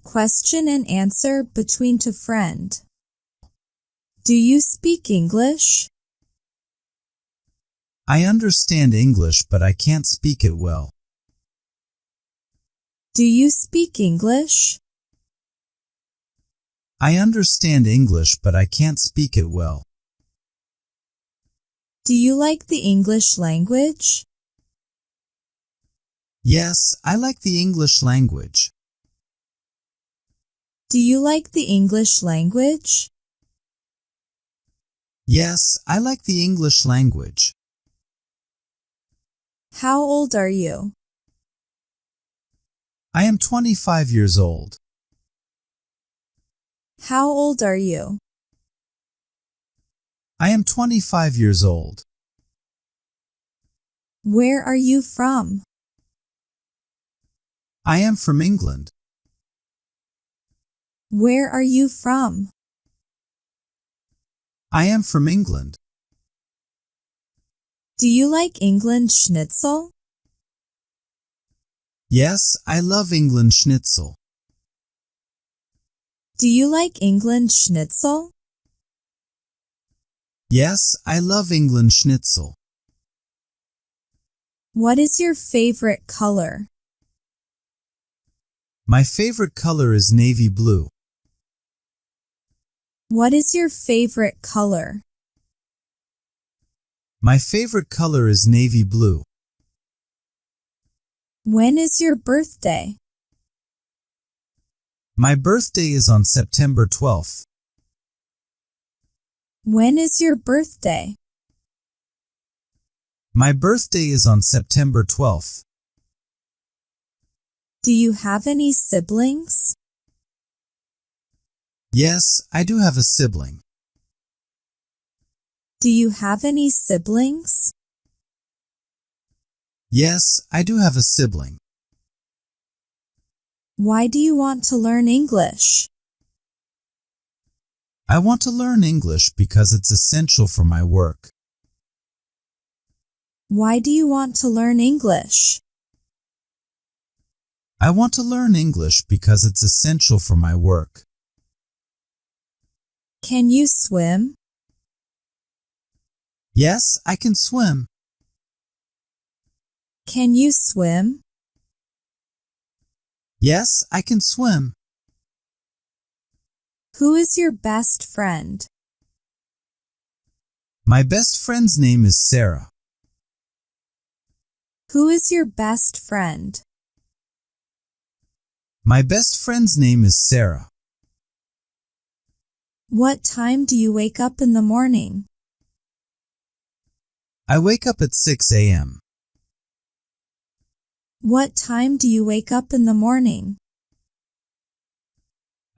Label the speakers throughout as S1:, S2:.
S1: Question and answer between to friend. Do you speak English?
S2: I understand English, but I can't speak it well.
S1: Do you speak English?
S2: I understand English, but I can't speak it well.
S1: Do you like the English language?
S2: Yes, I like the English language.
S1: Do you like the English language?
S2: Yes, I like the English language.
S1: How old are you?
S2: I am 25 years old.
S1: How old are you?
S2: I am 25 years old.
S1: Where are you from?
S2: I am from England.
S1: Where are you from?
S2: I am from England.
S1: Do you like England schnitzel?
S2: Yes, I love England schnitzel.
S1: Do you like England schnitzel?
S2: Yes, I love England schnitzel.
S1: What is your favorite color?
S2: My favorite color is navy blue.
S1: What is your favorite color?
S2: My favorite color is navy blue.
S1: When is your birthday?
S2: My birthday is on September 12th.
S1: When is your birthday?
S2: My birthday is on September 12th.
S1: Do you have any siblings?
S2: Yes, I do have a sibling.
S1: Do you have any siblings?
S2: Yes, I do have a sibling.
S1: Why do you want to learn English?
S2: I want to learn English because it's essential for my work.
S1: Why do you want to learn English?
S2: I want to learn English because it's essential for my work.
S1: Can you swim?
S2: Yes, I can swim.
S1: Can you swim?
S2: Yes, I can swim.
S1: Who is your best friend?
S2: My best friend's name is Sarah.
S1: Who is your best friend?
S2: My best friend's name is Sarah.
S1: What time do you wake up in the morning?
S2: I wake up at 6 a.m.
S1: What time do you wake up in the morning?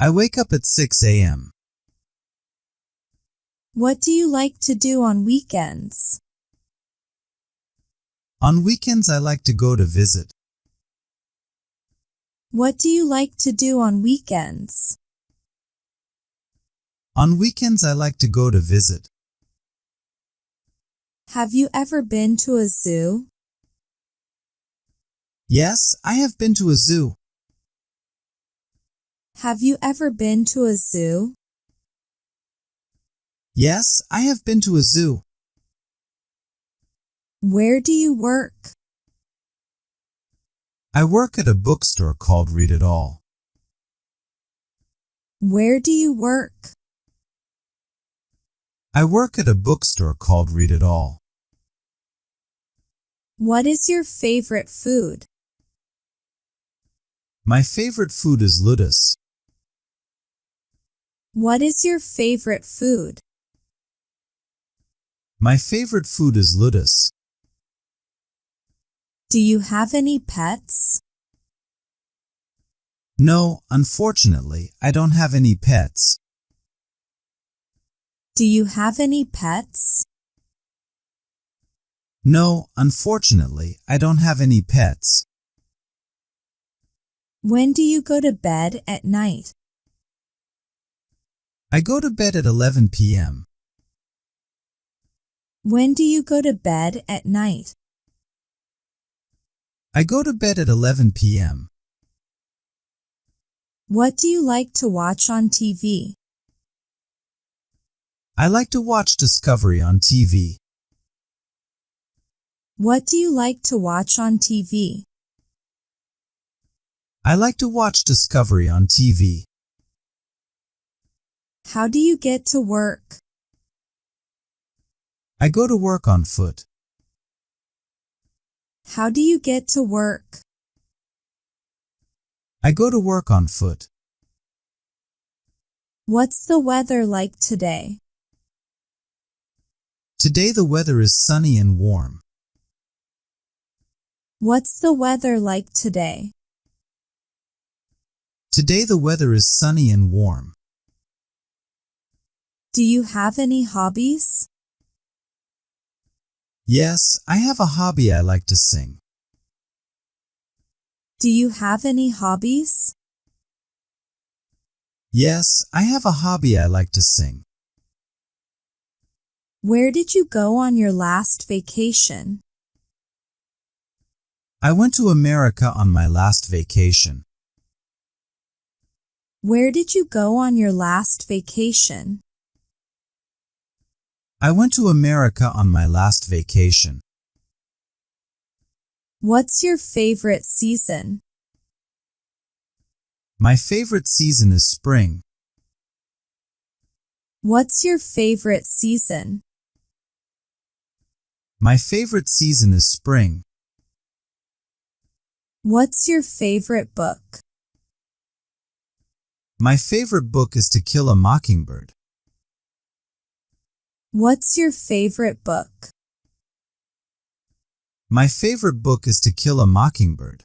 S2: I wake up at 6 a.m.
S1: What do you like to do on weekends?
S2: On weekends I like to go to visit.
S1: What do you like to do on weekends?
S2: On weekends I like to go to visit.
S1: Have you ever been to a zoo?
S2: Yes, I have been to a zoo.
S1: Have you ever been to a zoo?
S2: Yes, I have been to a zoo.
S1: Where do you work?
S2: I work at a bookstore called Read It All.
S1: Where do you work?
S2: I work at a bookstore called Read It All.
S1: What is your favorite food?
S2: My favorite food is lettuce.
S1: What is your favorite food?
S2: My favorite food is lettuce.
S1: Do you have any pets?
S2: No, unfortunately, I don't have any pets.
S1: Do you have any pets?
S2: No, unfortunately, I don't have any pets.
S1: When do you go to bed at night?
S2: I go to bed at 11 p.m.
S1: When do you go to bed at night?
S2: I go to bed at 11 p.m.
S1: What do you like to watch on TV?
S2: I like to watch Discovery on TV.
S1: What do you like to watch on TV?
S2: I like to watch Discovery on TV.
S1: How do you get to work?
S2: I go to work on foot.
S1: How do you get to work?
S2: I go to work on foot.
S1: What's the weather like today?
S2: Today the weather is sunny and warm.
S1: What's the weather like today?
S2: Today the weather is sunny and warm.
S1: Do you have any hobbies?
S2: Yes, I have a hobby. I like to sing.
S1: Do you have any hobbies?
S2: Yes, I have a hobby. I like to sing.
S1: Where did you go on your last vacation?
S2: I went to America on my last vacation.
S1: Where did you go on your last vacation?
S2: I went to America on my last vacation.
S1: What's your favorite season?
S2: My favorite season is spring.
S1: What's your favorite season?
S2: My favorite season is spring.
S1: What's your favorite book?
S2: My favorite book is To Kill a Mockingbird.
S1: What's your favorite book?
S2: My favorite book is To Kill a Mockingbird.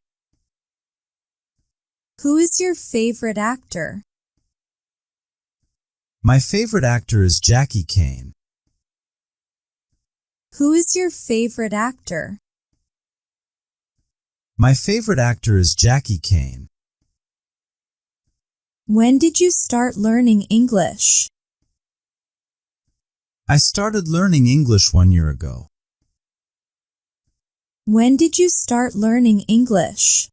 S1: Who is your favorite actor?
S2: My favorite actor is Jackie Kane.
S1: Who is your favorite actor?
S2: My favorite actor is Jackie Kane.
S1: When did you start learning English?
S2: I started learning English 1 year ago.
S1: When did you start learning English?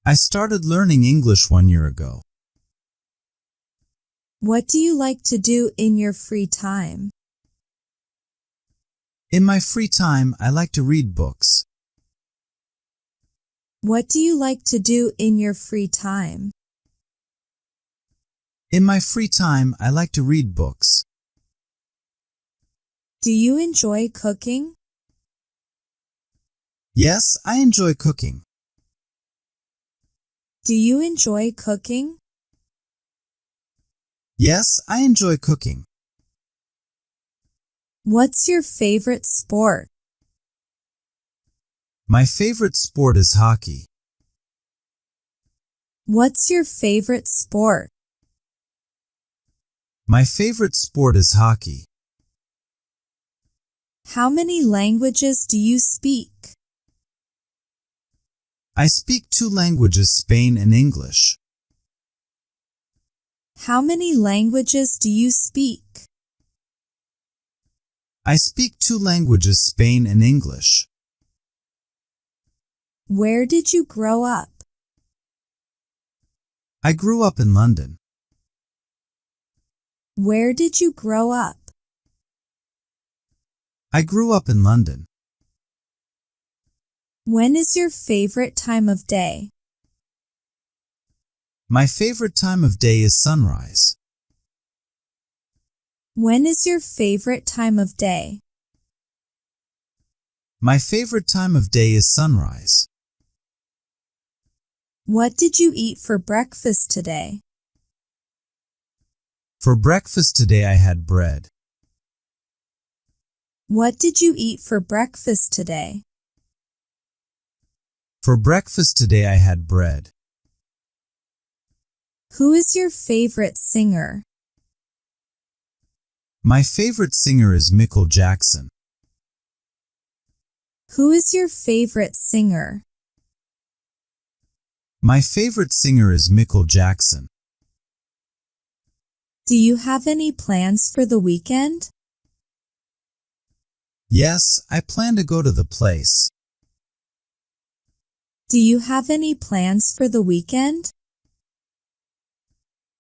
S2: I started learning English 1 year ago.
S1: What do you like to do in your free time?
S2: In my free time, I like to read books.
S1: What do you like to do in your free time?
S2: In my free time, I like to read books.
S1: Do you enjoy cooking?
S2: Yes, I enjoy cooking.
S1: Do you enjoy cooking?
S2: Yes, I enjoy cooking.
S1: What's your favorite sport?
S2: My favorite sport is hockey.
S1: What's your favorite sport?
S2: My favorite sport is hockey.
S1: How many languages do you speak?
S2: I speak 2 languages, Spain and English.
S1: How many languages do you speak?
S2: I speak 2 languages, Spain and English.
S1: Where did you grow up?
S2: I grew up in London.
S1: Where did you grow up?
S2: I grew up in London.
S1: When is your favorite time of day?
S2: My favorite time of day is sunrise.
S1: When is your favorite time of day?
S2: My favorite time of day is sunrise.
S1: What did you eat for breakfast today?
S2: For breakfast today I had bread.
S1: What did you eat for breakfast today?
S2: For breakfast today I had bread.
S1: Who is your favorite singer?
S2: My favorite singer is Michael Jackson.
S1: Who is your favorite singer?
S2: My favorite singer is Michael Jackson.
S1: Do you have any plans for the weekend?
S2: Yes, I plan to go to the place.
S1: Do you have any plans for the weekend?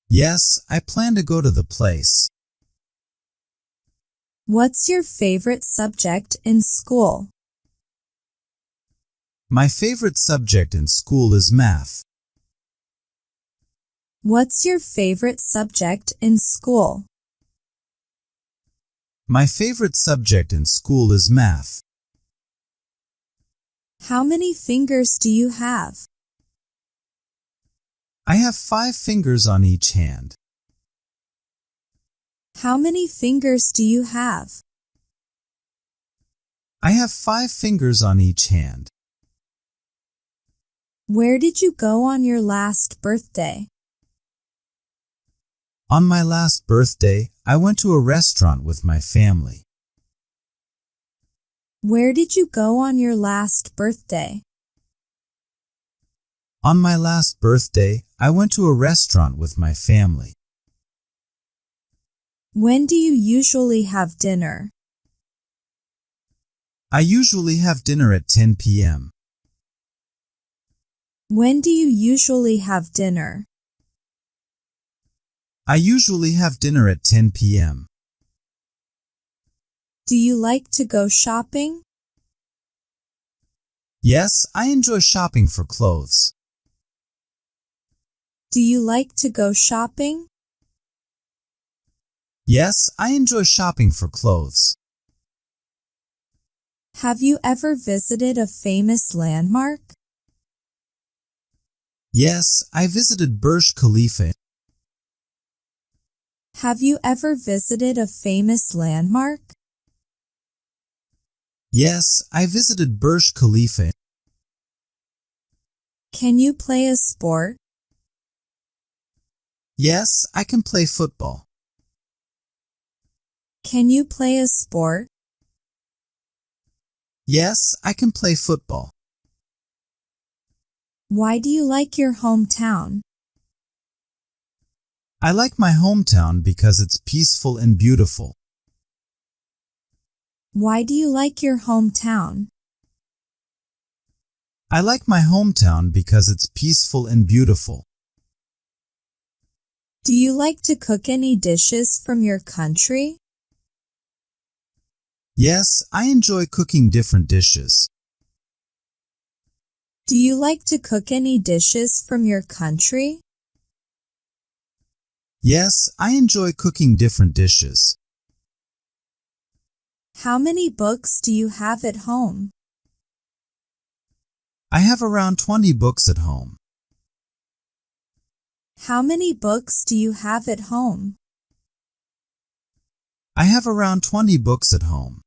S2: Yes, I plan to go to the place.
S1: What's your favorite subject in school?
S2: My favorite subject in school is math.
S1: What's your favorite subject in school?
S2: My favorite subject in school is math.
S1: How many fingers do you have?
S2: I have 5 fingers on each hand.
S1: How many fingers do you have?
S2: I have 5 fingers on each hand.
S1: Where did you go on your last birthday?
S2: On my last birthday, I went to a restaurant with my family.
S1: Where did you go on your last birthday?
S2: On my last birthday, I went to a restaurant with my family.
S1: When do you usually have dinner?
S2: I usually have dinner at 10 p.m.
S1: When do you usually have dinner?
S2: I usually have dinner at 10 p.m.
S1: Do you like to go shopping?
S2: Yes, I enjoy shopping for clothes.
S1: Do you like to go shopping?
S2: Yes, I enjoy shopping for clothes.
S1: Have you ever visited a famous landmark?
S2: Yes, I visited Burj Khalifa.
S1: Have you ever visited a famous landmark?
S2: Yes, I visited Burj Khalifa.
S1: Can you play a sport?
S2: Yes, I can play football.
S1: Can you play a sport?
S2: Yes, I can play football.
S1: Why do you like your hometown?
S2: I like my hometown because it's peaceful and beautiful.
S1: Why do you like your hometown?
S2: I like my hometown because it's peaceful and beautiful.
S1: Do you like to cook any dishes from your country?
S2: Yes, I enjoy cooking different dishes.
S1: Do you like to cook any dishes from your country?
S2: Yes, I enjoy cooking different dishes.
S1: How many books do you have at home?
S2: I have around 20 books at home.
S1: How many books do you have at home?
S2: I have around 20 books at home.